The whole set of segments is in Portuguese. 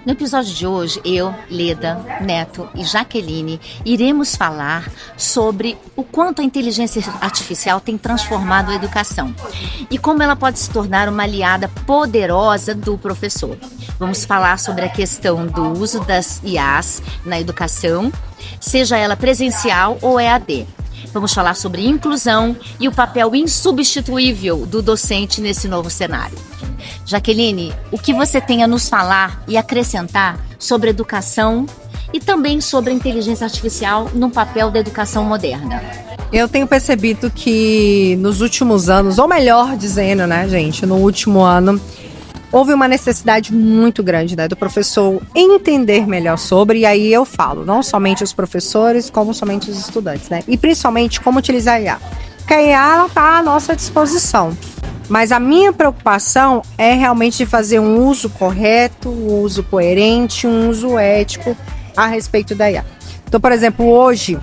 No episódio de hoje, eu, Leda, Neto e Jaqueline iremos falar sobre o quanto a inteligência artificial tem transformado a educação e como ela pode se tornar uma aliada poderosa do professor. Vamos falar sobre a questão do uso das IAs na educação, seja ela presencial ou EAD. Vamos falar sobre inclusão e o papel insubstituível do docente nesse novo cenário. Jaqueline, o que você tem a nos falar e acrescentar sobre educação e também sobre a inteligência artificial no papel da educação moderna? Eu tenho percebido que nos últimos anos, ou melhor dizendo, né, gente, no último ano, houve uma necessidade muito grande, né, do professor entender melhor sobre, e aí eu falo, não somente os professores, como somente os estudantes, né, e principalmente como utilizar a IA. Porque a IA está à nossa disposição. Mas a minha preocupação é realmente de fazer um uso correto, um uso coerente, um uso ético a respeito da IA. Então, por exemplo, hoje,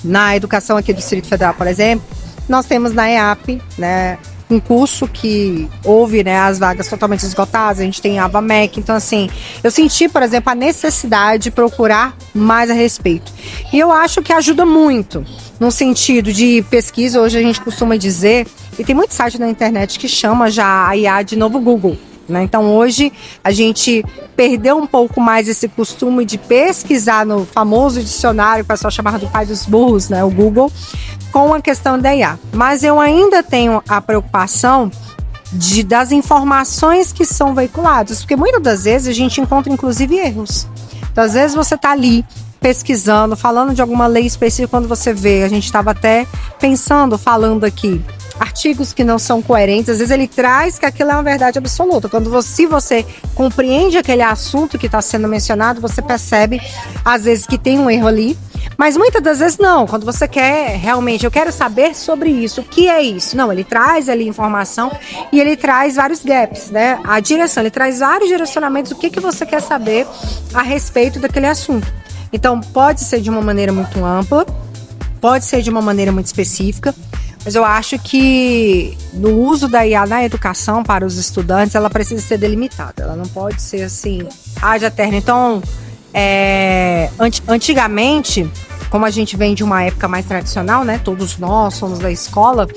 na educação aqui do Distrito Federal, por exemplo, nós temos na EAP, né, um curso que houve, né, as vagas totalmente esgotadas, a gente tem Aba MEC, então assim, eu senti, por exemplo, a necessidade de procurar mais a respeito. E eu acho que ajuda muito, no sentido de pesquisa, hoje a gente costuma dizer, e tem muito site na internet que chama já a IA de novo Google, né? Então hoje a gente perdeu um pouco mais esse costume de pesquisar no famoso dicionário, o pessoal chamava do pai dos burros, né, o Google, com a questão da IA. Mas eu ainda tenho a preocupação das informações que são veiculadas, porque muitas das vezes a gente encontra inclusive erros. Então às vezes você está ali pesquisando, falando de alguma lei específica, quando você vê, a gente estava até falando aqui, artigos que não são coerentes, às vezes ele traz que aquilo é uma verdade absoluta. Se você compreende aquele assunto que está sendo mencionado, você percebe, às vezes, que tem um erro ali, mas muitas das vezes não. Quando você quer, realmente, eu quero saber sobre isso, o que é isso? Não, ele traz ali informação e ele traz vários gaps, né? A direção, ele traz vários direcionamentos, o que você quer saber a respeito daquele assunto. Então, pode ser de uma maneira muito ampla, pode ser de uma maneira muito específica, mas eu acho que no uso da IA na educação para os estudantes, ela precisa ser delimitada. Ela não pode ser assim, haja eterna. Então, antigamente, como a gente vem de uma época mais tradicional, né? Todos nós somos da escola,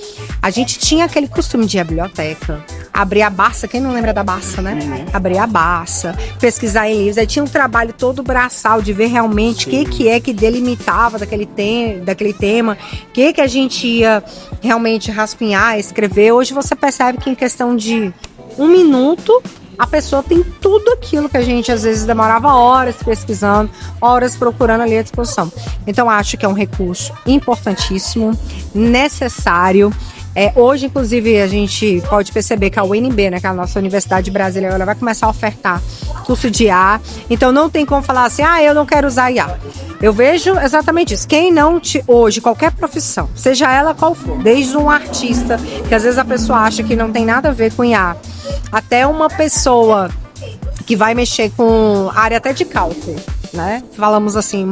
a gente tinha aquele costume de ir à biblioteca, abrir a Barça, quem não lembra da Barça, né? Abrir a Barça, pesquisar em livros, aí tinha um trabalho todo braçal de ver realmente o que é que delimitava daquele tema, o que a gente ia realmente raspinhar, escrever. Hoje você percebe que em questão de 1 minuto, a pessoa tem tudo aquilo que a gente às vezes demorava horas pesquisando, horas procurando ali à disposição. Então acho que é um recurso importantíssimo, necessário. Hoje, inclusive, a gente pode perceber que a UNB, né, que é a nossa Universidade Brasileira, ela vai começar a ofertar curso de IA. Então não tem como falar assim, eu não quero usar IA. Eu vejo exatamente isso. Quem não hoje, qualquer profissão, seja ela qual for, desde um artista, que às vezes a pessoa acha que não tem nada a ver com IA, até uma pessoa que vai mexer com área até de cálculo, né? Falamos assim,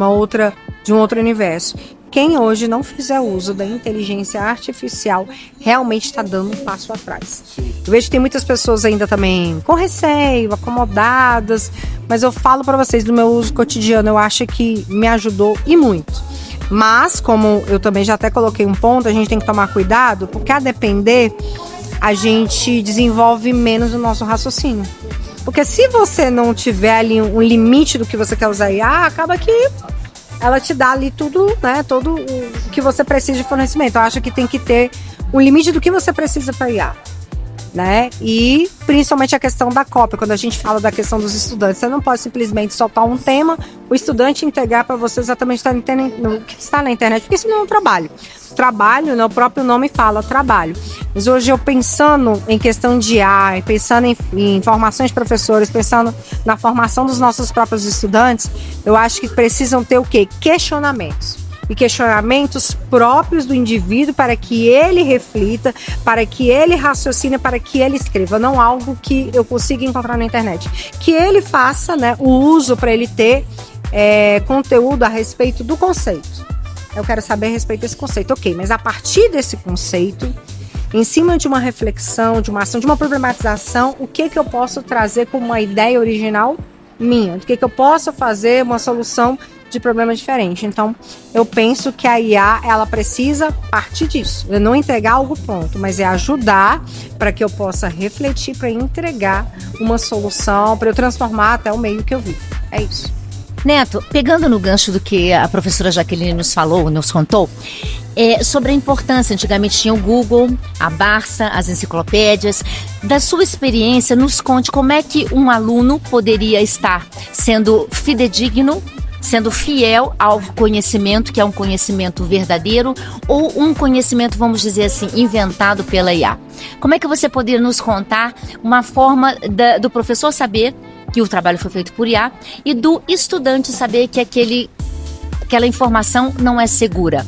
de um outro universo. Quem hoje não fizer uso da inteligência artificial realmente está dando um passo atrás. Eu vejo que tem muitas pessoas ainda também com receio, acomodadas, mas eu falo para vocês do meu uso cotidiano, eu acho que me ajudou e muito. Mas, como eu também já até coloquei um ponto, a gente tem que tomar cuidado, porque a depender, a gente desenvolve menos o nosso raciocínio. Porque se você não tiver ali um limite do que você quer usar IA, acaba que ela te dá ali tudo, né, todo o que você precisa de fornecimento. Eu acho que tem que ter um limite do que você precisa para IA, né? E principalmente a questão da cópia, quando a gente fala da questão dos estudantes, você não pode simplesmente soltar um tema, o estudante entregar para você exatamente o que está na internet, porque isso não é um trabalho. Trabalho, né, o próprio nome fala trabalho. Mas hoje eu pensando em questão de IA, pensando em formações de professores, pensando na formação dos nossos próprios estudantes, eu acho que precisam ter o quê? Questionamentos. E questionamentos próprios do indivíduo para que ele reflita, para que ele raciocine, para que ele escreva, não algo que eu consiga encontrar na internet. Que ele faça, né, o uso para ele ter conteúdo a respeito do conceito. Eu quero saber a respeito desse conceito. Ok, mas a partir desse conceito, em cima de uma reflexão, de uma ação, de uma problematização, o que eu posso trazer como uma ideia original minha, do que eu posso fazer uma solução de problemas diferentes. Então, eu penso que a IA, ela precisa partir disso. É não entregar algo pronto, mas é ajudar para que eu possa refletir, para entregar uma solução, para eu transformar até o meio que eu vivo. É isso. Neto, pegando no gancho do que a professora Jaqueline nos falou, nos contou, sobre a importância, antigamente tinha o Google, a Barça, as enciclopédias. Da sua experiência, nos conte como é que um aluno poderia estar sendo fidedigno, sendo fiel ao conhecimento, que é um conhecimento verdadeiro, ou um conhecimento, vamos dizer assim, inventado pela IA. Como é que você poderia nos contar uma forma do professor saber que o trabalho foi feito por IA e do estudante saber que aquela informação não é segura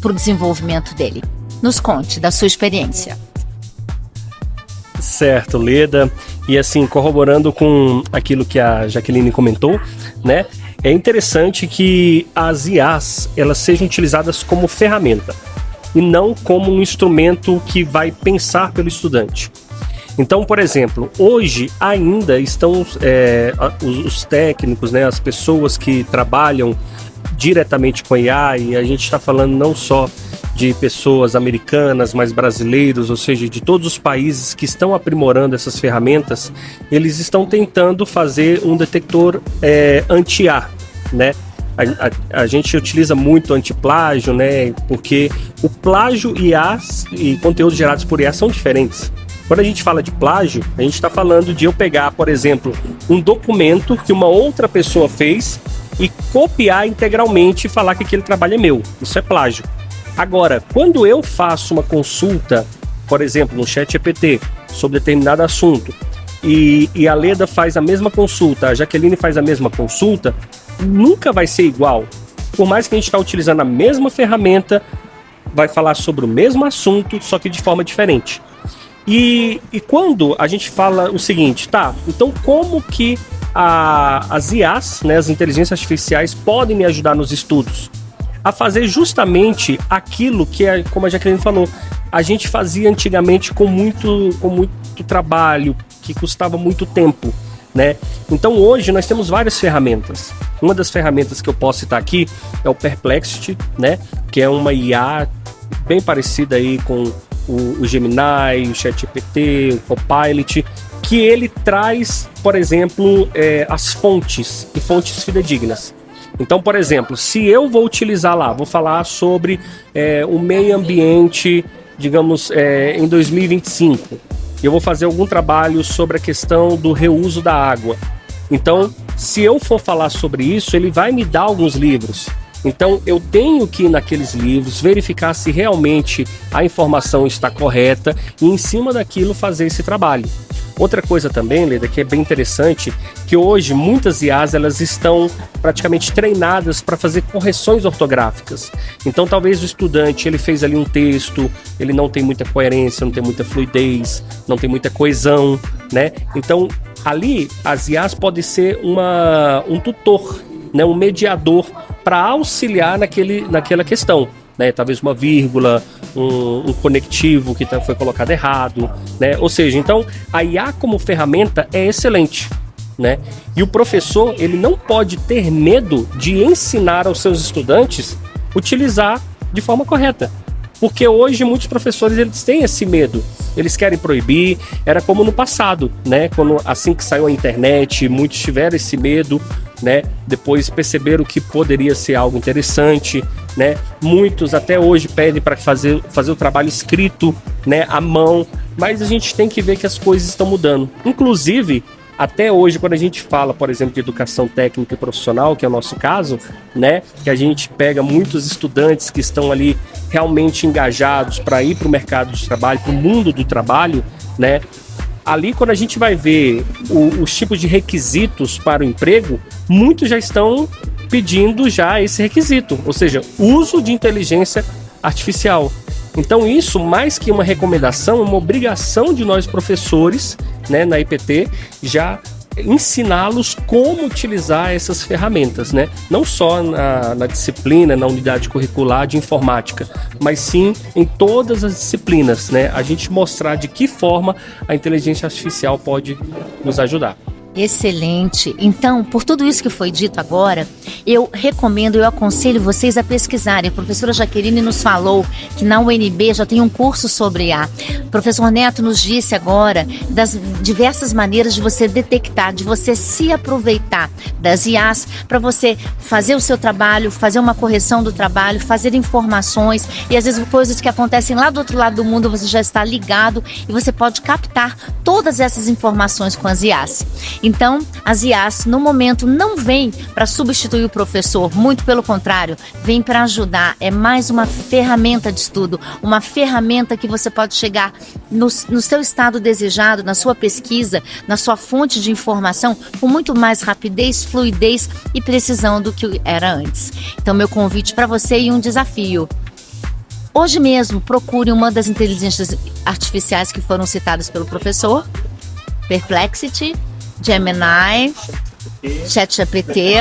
para o desenvolvimento dele? Nos conte da sua experiência. Certo, Leda. E assim, corroborando com aquilo que a Jaqueline comentou, né? É interessante que as IAs, elas sejam utilizadas como ferramenta e não como um instrumento que vai pensar pelo estudante. Então, por exemplo, hoje ainda estão os técnicos, né, as pessoas que trabalham diretamente com a IA, e a gente está falando não só de pessoas americanas, mas brasileiros, ou seja, de todos os países que estão aprimorando essas ferramentas, eles estão tentando fazer um detector anti-IA, né? A gente utiliza muito antiplágio, né? Porque o plágio IA e conteúdos gerados por IA são diferentes. Quando a gente fala de plágio, a gente está falando de eu pegar, por exemplo, um documento que uma outra pessoa fez e copiar integralmente e falar que aquele trabalho é meu. Isso é plágio. Agora, quando eu faço uma consulta, por exemplo, no ChatGPT, sobre determinado assunto, e a Leda faz a mesma consulta, a Jaqueline faz a mesma consulta, nunca vai ser igual. Por mais que a gente está utilizando a mesma ferramenta, vai falar sobre o mesmo assunto, só que de forma diferente. E quando a gente fala o seguinte, tá, então como que as IAs, né, as inteligências artificiais, podem me ajudar nos estudos? A fazer justamente aquilo que, como a Jaqueline falou, a gente fazia antigamente com muito trabalho, que custava muito tempo, né? Então hoje nós temos várias ferramentas. Uma das ferramentas que eu posso citar aqui é o Perplexity, né? Que é uma IA bem parecida aí com o Gemini, o ChatGPT, o Copilot, que ele traz, por exemplo, as fontes e fontes fidedignas. Então, por exemplo, se eu vou utilizar lá, vou falar sobre o meio ambiente, digamos, em 2025, eu vou fazer algum trabalho sobre a questão do reuso da água. Então, se eu for falar sobre isso, ele vai me dar alguns livros. Então, eu tenho que ir naqueles livros, verificar se realmente a informação está correta e, em cima daquilo, fazer esse trabalho. Outra coisa também, Leda, que é bem interessante, que hoje muitas IAs elas estão praticamente treinadas para fazer correções ortográficas. Então talvez o estudante ele fez ali um texto, ele não tem muita coerência, não tem muita fluidez, não tem muita coesão, né? Então ali as IAs podem ser um tutor, né? Um mediador para auxiliar naquela questão. Né, talvez uma vírgula, um conectivo que foi colocado errado, né? Ou seja, então a IA como ferramenta é excelente, né? E o professor ele não pode ter medo de ensinar aos seus estudantes utilizar de forma correta, porque hoje muitos professores eles têm esse medo, eles querem proibir. Era como no passado, né? Quando assim que saiu a internet, muitos tiveram esse medo, né? Depois perceberam que poderia ser algo interessante, né? Muitos até hoje pedem para fazer o trabalho escrito, né, à mão, mas a gente tem que ver que as coisas estão mudando. Inclusive, até hoje, quando a gente fala, por exemplo, de educação técnica e profissional, que é o nosso caso, né, que a gente pega muitos estudantes que estão ali realmente engajados para ir para o mercado de trabalho, para o mundo do trabalho, né? Ali, quando a gente vai ver os tipos de requisitos para o emprego, muitos já estão pedindo já esse requisito, ou seja, uso de inteligência artificial. Então isso, mais que uma recomendação, é uma obrigação de nós professores, né, na IPT, já ensiná-los como utilizar essas ferramentas, né? Não só na disciplina, na unidade curricular de informática, mas sim em todas as disciplinas, né? A gente mostrar de que forma a inteligência artificial pode nos ajudar. Excelente. Então, por tudo isso que foi dito agora, eu recomendo, eu aconselho vocês a pesquisarem. A professora Jaqueline nos falou que na UNB já tem um curso sobre IA. O professor Neto nos disse agora das diversas maneiras de você detectar, de você se aproveitar das IAs para você fazer o seu trabalho, fazer uma correção do trabalho, fazer informações e às vezes coisas que acontecem lá do outro lado do mundo você já está ligado e você pode captar todas essas informações com as IAs. Então, as IAs, no momento, não vêm para substituir o professor, muito pelo contrário, vêm para ajudar. É mais uma ferramenta de estudo, uma ferramenta que você pode chegar no seu estado desejado, na sua pesquisa, na sua fonte de informação, com muito mais rapidez, fluidez e precisão do que era antes. Então, meu convite para você e um desafio. Hoje mesmo, procure uma das inteligências artificiais que foram citadas pelo professor, Perplexity, Gemini, ChatGPT,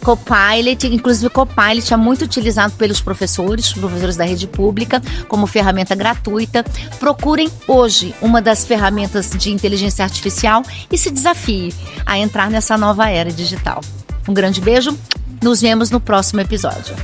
Copilot. Inclusive Copilot é muito utilizado pelos professores da rede pública como ferramenta gratuita. Procurem hoje uma das ferramentas de inteligência artificial e se desafie a entrar nessa nova era digital. Um grande beijo, nos vemos no próximo episódio.